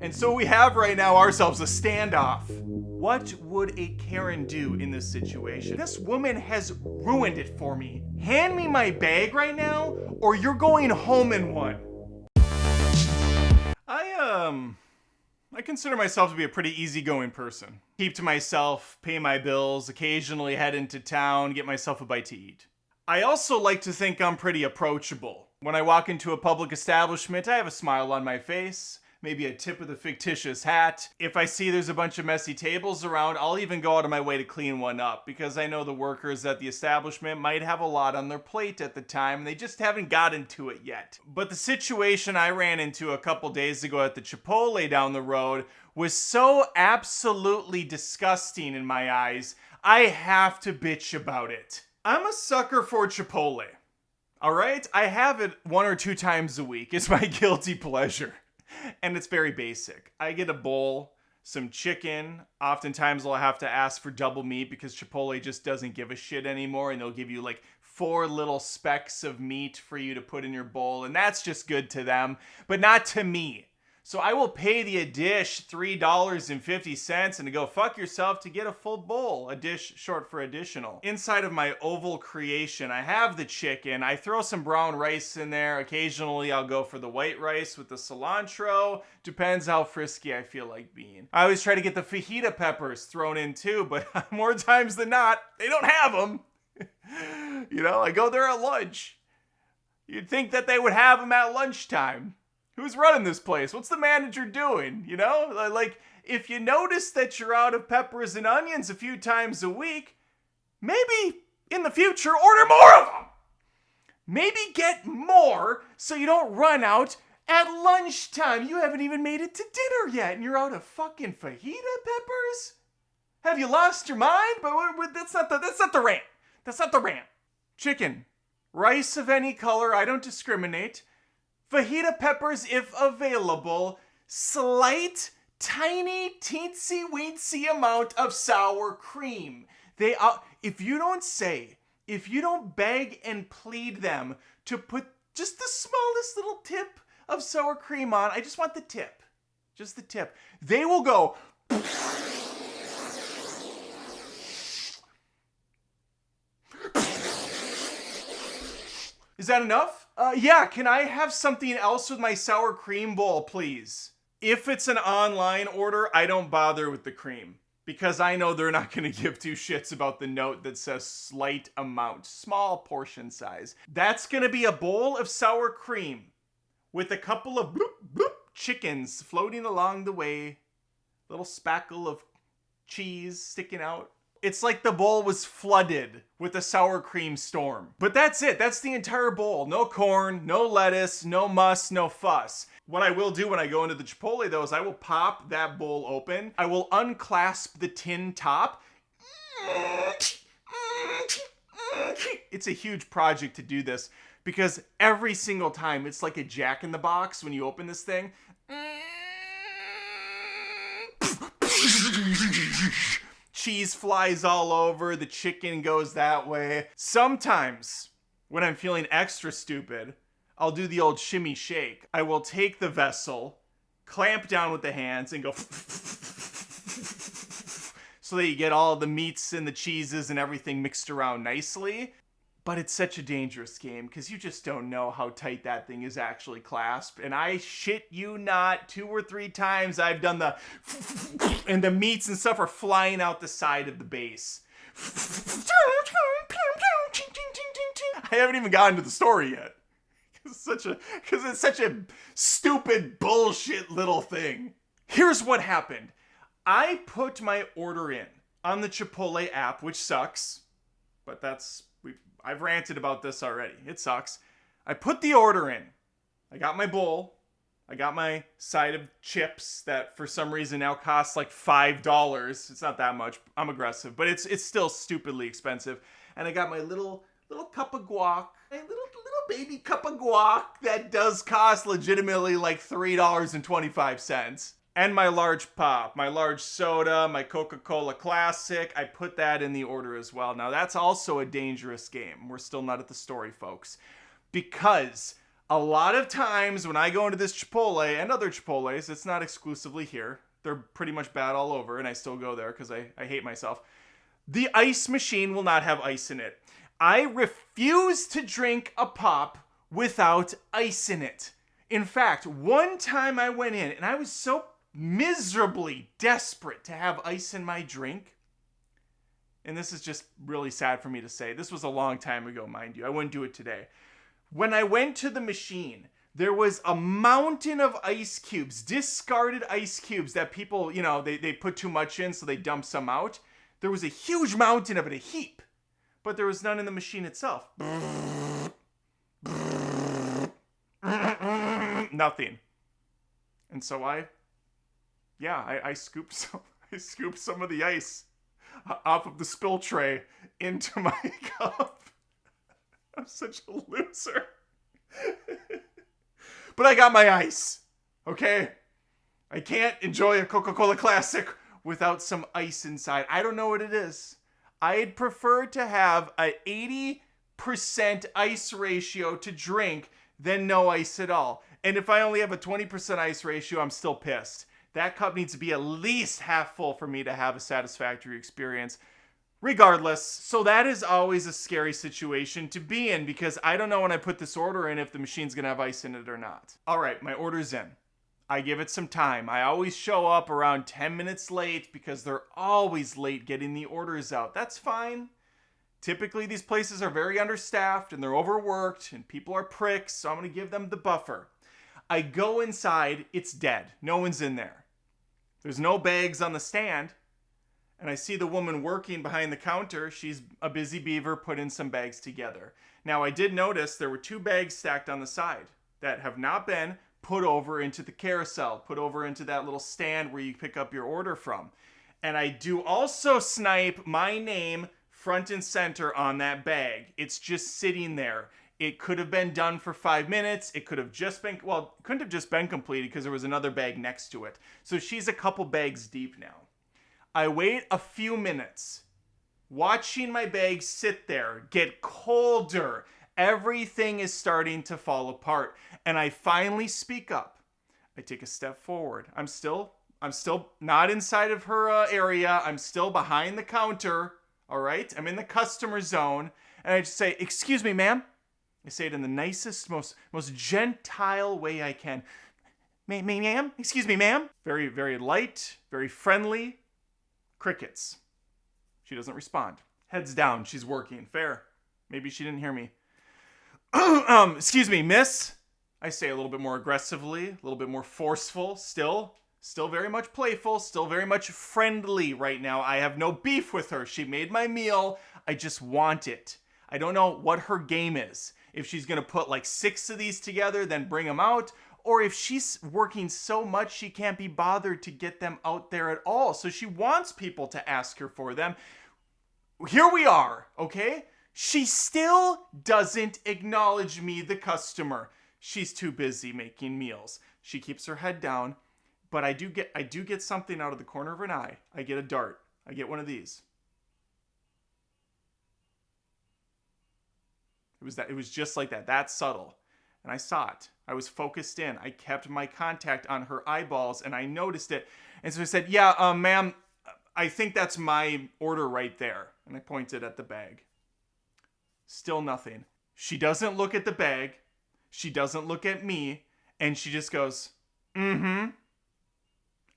And so we have right now ourselves a standoff. What would a Karen do in this situation? This woman has ruined it for me. Hand me my bag right now, or you're going home in one. I consider myself to be a pretty easygoing person. Keep to myself, pay my bills, occasionally head into town, get myself a bite to eat. I also like to think I'm pretty approachable. When I walk into a public establishment, I have a smile on my face, maybe a tip of the fictitious hat. If I see there's a bunch of messy tables around, I'll even go out of my way to clean one up because I know the workers at the establishment might have a lot on their plate at the time and they just haven't gotten to it yet. But the situation I ran into a couple days ago at the Chipotle down the road was so absolutely disgusting in my eyes, I have to bitch about it. I'm a sucker for Chipotle. All right? I have it 1 or 2 times a week. It's my guilty pleasure. And it's very basic. I get a bowl, some chicken. Oftentimes I'll have to ask for double meat because Chipotle just doesn't give a shit anymore. And they'll give you like 4 little specks of meat for you to put in your bowl. And that's just good to them, but not to me. So I will pay the dish $3.50 and to go fuck yourself to get a full bowl, a dish short for additional. Inside of my oval creation, I have the chicken. I throw some brown rice in there. Occasionally I'll go for the white rice with the cilantro. Depends how frisky I feel like being. I always try to get the fajita peppers thrown in too, but more times than not, they don't have them. You know, I go there at lunch. You'd think that they would have them at lunchtime. Who's running this place? What's the manager doing? You know, like if you notice that you're out of peppers and onions a few times a week, maybe in the future order more of them. Maybe get more so you don't run out at lunchtime. You haven't even made it to dinner yet and you're out of fucking fajita peppers? Have you lost your mind? But that's not the rant. That's not the rant. Chicken, rice of any color, I don't discriminate. Fajita peppers if available, slight, tiny, teensy-weensy amount of sour cream. If you don't beg and plead them to put just the smallest little tip of sour cream on, I just want the tip. Just the tip. They will go... Is that enough? Yeah, can I have something else with my sour cream bowl, please? If it's an online order, I don't bother with the cream because I know they're not going to give 2 shits about the note that says slight amount, small portion size. That's going to be a bowl of sour cream with a couple of bloop, bloop chickens floating along the way, little spackle of cheese sticking out. It's like the bowl was flooded with a sour cream storm. But that's it. That's the entire bowl. No corn, no lettuce, no muss, no fuss. What I will do when I go into the Chipotle, though, is I will pop that bowl open. I will unclasp the tin top. It's a huge project to do this because every single time it's like a Jack in the Box when you open this thing. Cheese flies all over, the chicken goes that way. Sometimes, when I'm feeling extra stupid, I'll do the old shimmy shake. I will take the vessel, clamp down with the hands, and go so that you get all the meats and the cheeses and everything mixed around nicely. But it's such a dangerous game because you just don't know how tight that thing is actually clasped. And I shit you not, 2 or 3 times I've done the and the meats and stuff are flying out the side of the base. I haven't even gotten to the story yet. Because it's such a stupid bullshit little thing. Here's what happened. I put my order in on the Chipotle app, which sucks. But I've ranted about this already. It sucks. I put the order in. I got my bowl. I got my side of chips that for some reason now costs like $5. It's not that much. I'm aggressive, but it's still stupidly expensive. And I got my little cup of guac. A little baby cup of guac that does cost legitimately like $3.25. And my large pop, my large soda, my Coca-Cola Classic, I put that in the order as well. Now that's also a dangerous game. We're still not at the story, folks. Because A lot of times when I go into this Chipotle and other Chipotles, it's not exclusively here. They're pretty much bad all over, and I still go there because I hate myself. The ice machine will not have ice in it. I refuse to drink a pop without ice in it. In fact, one time I went in and I was so miserably desperate to have ice in my drink. And this is just really sad for me to say. This was a long time ago, mind you. I wouldn't do it today. When I went to the machine, there was a mountain of ice cubes, discarded ice cubes that people, they put too much in, so they dump some out. There was a huge mountain of it, a heap, but there was none in the machine itself. Nothing. And so I scooped some of the ice off of the spill tray into my cup. I'm such a loser. But I got my ice, okay? I can't enjoy a Coca-Cola Classic without some ice inside. I don't know what it is. I'd prefer to have an 80% ice ratio to drink than no ice at all. And if I only have a 20% ice ratio, I'm still pissed. That cup needs to be at least half full for me to have a satisfactory experience. Regardless, so that is always a scary situation to be in because I don't know when I put this order in if the machine's gonna have ice in it or not. All right, my order's in. I give it some time. I always show up around 10 minutes late because they're always late getting the orders out. That's fine. Typically, these places are very understaffed and they're overworked and people are pricks, so I'm gonna give them the buffer. I go inside, it's dead. No one's in there. There's no bags on the stand. And I see the woman working behind the counter. She's a busy beaver putting some bags together. Now, I did notice there were 2 bags stacked on the side that have not been put over into the carousel, put over into that little stand where you pick up your order from. And I do also snipe my name front and center on that bag. It's just sitting there. It could have been done for 5 minutes. It could have just been, well, couldn't have just been completed because there was another bag next to it. So she's a couple bags deep now. I wait a few minutes, watching my bag sit there, get colder. Everything is starting to fall apart. And I finally speak up. I take a step forward. I'm still not inside of her area. I'm still behind the counter. All right? I'm in the customer zone. And I just say, "Excuse me, ma'am." I say it in the nicest, most gentile way I can. Ma'am? Excuse me, ma'am? Very, very light, very friendly. Crickets. She doesn't respond. Heads down. She's working. Fair. Maybe she didn't hear me. Excuse me, miss. I say a little bit more aggressively, a little bit more forceful. Still very much playful, still very much friendly right now. I have no beef with her. She made my meal. I just want it. I don't know what her game is. If she's going to put like 6 of these together, then bring them out. Or if she's working so much she can't be bothered to get them out there at all. So she wants people to ask her for them. Here we are, okay? She still doesn't acknowledge me, the customer. She's too busy making meals. She keeps her head down, but I do get something out of the corner of an eye. I get a dart. I get one of these. It was just like that. That subtle. And I saw it. I was focused in. I kept my contact on her eyeballs and I noticed it. And so I said, "Yeah, ma'am, I think that's my order right there." And I pointed at the bag. Still nothing. She doesn't look at the bag. She doesn't look at me. And she just goes, "Mm-hmm."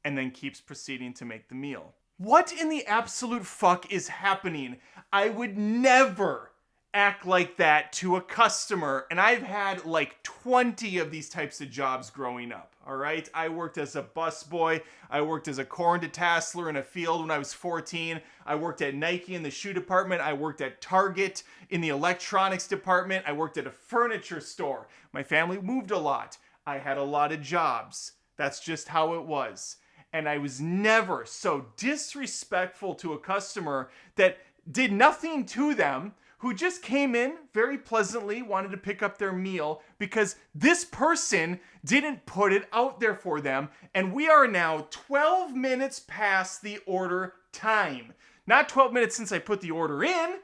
And then keeps proceeding to make the meal. What in the absolute fuck is happening? I would never act like that to a customer, and I've had like 20 of these types of jobs growing up, all right? I worked as a busboy. I worked as a corn detasseler in a field when I was 14. I worked at Nike in the shoe department. I worked at Target in the electronics department. I worked at a furniture store. My family moved a lot. I had a lot of jobs. That's just how it was. And I was never so disrespectful to a customer that did nothing to them, who just came in very pleasantly, wanted to pick up their meal because this person didn't put it out there for them. And we are now 12 minutes past the order time. Not 12 minutes since I put the order in,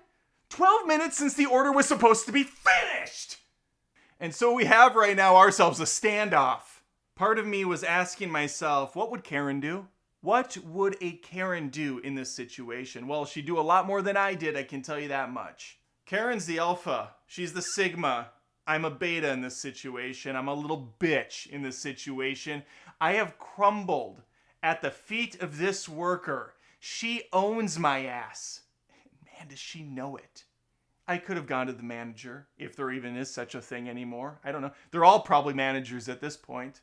12 minutes since the order was supposed to be finished. And so we have right now ourselves a standoff. Part of me was asking myself, what would Karen do? What would a Karen do in this situation? Well, she'd do a lot more than I did, I can tell you that much. Karen's the alpha. She's the sigma. I'm a beta in this situation. I'm a little bitch in this situation. I have crumbled at the feet of this worker. She owns my ass. Man, does she know it? I could have gone to the manager, if there even is such a thing anymore. I don't know. They're all probably managers at this point.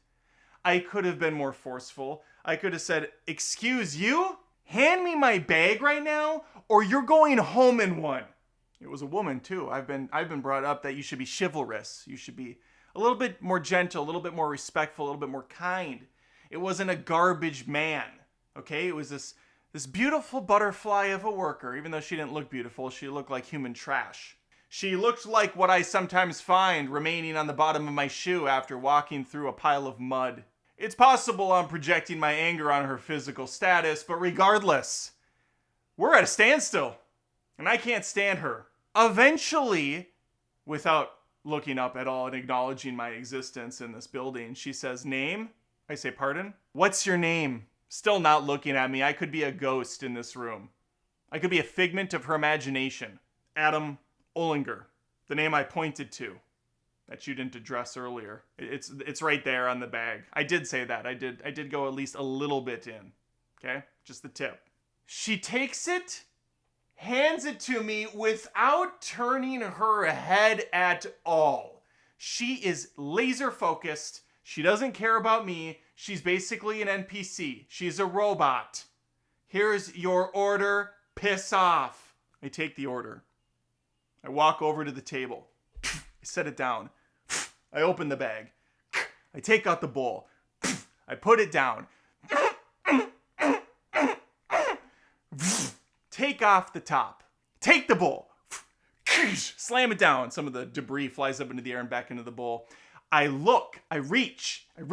I could have been more forceful. I could have said, excuse you? Hand me my bag right now, or you're going home in one. It was a woman too. I've been brought up that you should be chivalrous. You should be a little bit more gentle, a little bit more respectful, a little bit more kind. It wasn't a garbage man, okay? It was this beautiful butterfly of a worker. Even though she didn't look beautiful, she looked like human trash. She looked like what I sometimes find remaining on the bottom of my shoe after walking through a pile of mud. It's possible I'm projecting my anger on her physical status, but regardless, we're at a standstill, and I can't stand her. Eventually, without looking up at all and acknowledging my existence in this building, she says, name? I say, pardon? What's your name? Still not looking at me. I could be a ghost in this room. I could be a figment of her imagination. Adam Olinger, the name I pointed to, that you didn't address earlier. It's right there on the bag. I did say that. I did go at least a little bit in. Okay? Just the tip. She takes it, hands it to me without turning her head at all. She is laser focused. She doesn't care about me. She's basically an NPC. She's a robot. Here's your order. Piss off. I take the order. I walk over to the table. I set it down. I open the bag. I take out the bowl. I put it down. Take off the top. Take the bowl. Slam it down. Some of the debris flies up into the air and back into the bowl. I look. I reach for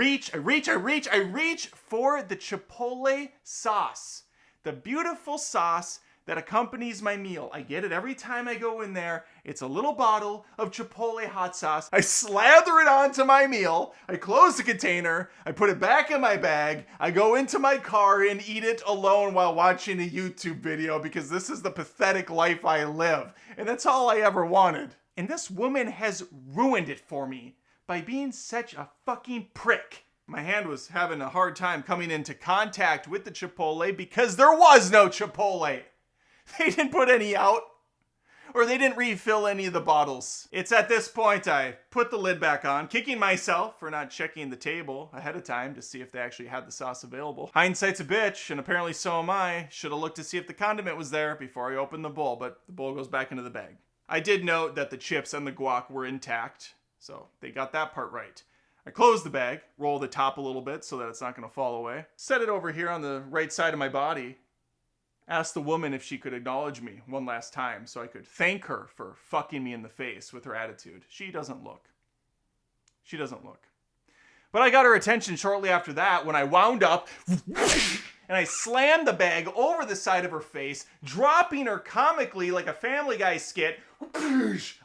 the Chipotle sauce. The beautiful sauce that accompanies my meal. I get it every time I go in there. It's a little bottle of Chipotle hot sauce. I slather it onto my meal. I close the container. I put it back in my bag. I go into my car and eat it alone while watching a YouTube video because this is the pathetic life I live. And that's all I ever wanted. And this woman has ruined it for me by being such a fucking prick. My hand was having a hard time coming into contact with the Chipotle because there was no Chipotle. They didn't put any out, or they didn't refill any of the bottles. It's at this point I put the lid back on, kicking myself for not checking the table ahead of time to see if they actually had the sauce available. Hindsight's a bitch, and apparently so am I. Should have looked to see if the condiment was there before I opened the bowl, but the bowl goes back into the bag. I did note that the chips and the guac were intact, so they got that part right. I close the bag, roll the top a little bit so that it's not going to fall away. Set it over here on the right side of my body. Asked the woman if she could acknowledge me one last time so I could thank her for fucking me in the face with her attitude. She doesn't look. She doesn't look. But I got her attention shortly after that when I wound up and I slammed the bag over the side of her face, dropping her comically like a Family Guy skit,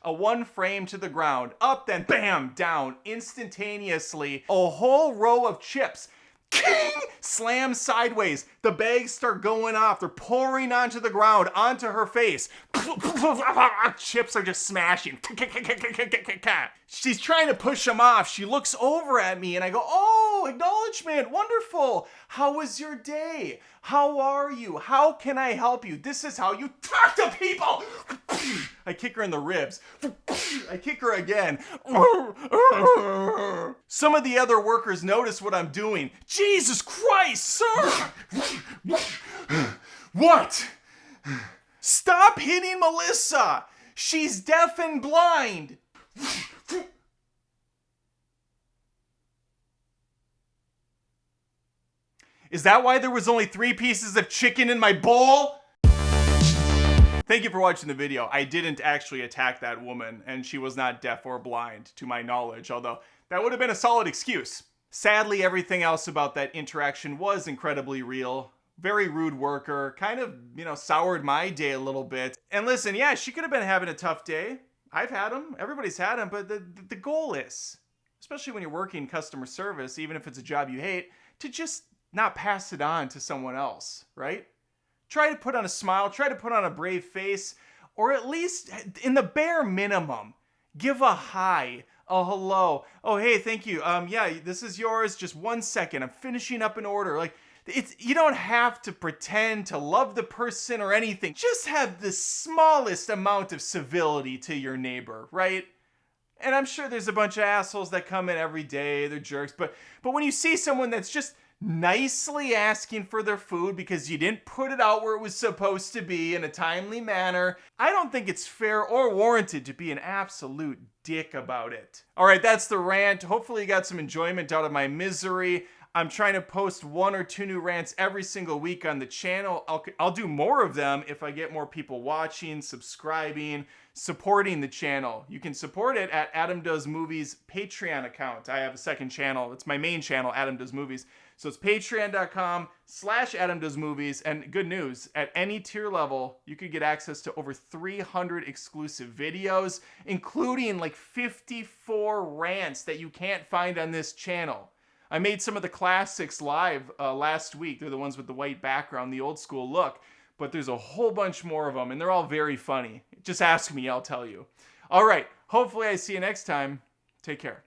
a one frame to the ground, up then bam, down, instantaneously, a whole row of chips. King! Slam sideways. The bags start going off. They're pouring onto the ground, onto her face. Chips are just smashing. She's trying to push them off. She looks over at me and I go, oh, acknowledgement. Wonderful. How was your day? How are you? How can I help you? This is how you talk to people. I kick her in the ribs. I kick her again. Some of the other workers notice what I'm doing. Jesus Christ, sir! What? Stop hitting Melissa! She's deaf and blind! Is that why there was only 3 pieces of chicken in my bowl? Thank you for watching the video. I didn't actually attack that woman, and she was not deaf or blind, to my knowledge, although that would have been a solid excuse. Sadly, everything else about that interaction was incredibly real. Very rude worker, kind of, soured my day a little bit. And listen, yeah, she could have been having a tough day. I've had them. Everybody's had them. But the goal is, especially when you're working customer service, even if it's a job you hate, to just not pass it on to someone else, right? Try to put on a smile, try to put on a brave face, or at least, in the bare minimum, give a hi, a hello. Oh, hey, thank you. Yeah, this is yours. Just 1 second. I'm finishing up an order. Like, you don't have to pretend to love the person or anything. Just have the smallest amount of civility to your neighbor, right? And I'm sure there's a bunch of assholes that come in every day, they're jerks, but when you see someone that's just nicely asking for their food because you didn't put it out where it was supposed to be in a timely manner, I don't think it's fair or warranted to be an absolute dick about it. All right, that's the rant. Hopefully you got some enjoyment out of my misery. I'm trying to post 1 or 2 new rants every single week on the channel. I'll do more of them if I get more people watching, subscribing, supporting the channel. You can support it at Adam Does Movies Patreon account. I have a second channel. It's my main channel, Adam Does Movies. So it's patreon.com/Adam Does Movies. And good news, at any tier level, you could get access to over 300 exclusive videos, including like 54 rants that you can't find on this channel. I made some of the classics live last week. They're the ones with the white background, the old school look. But there's a whole bunch more of them, and they're all very funny. Just ask me, I'll tell you. All right, hopefully I see you next time. Take care.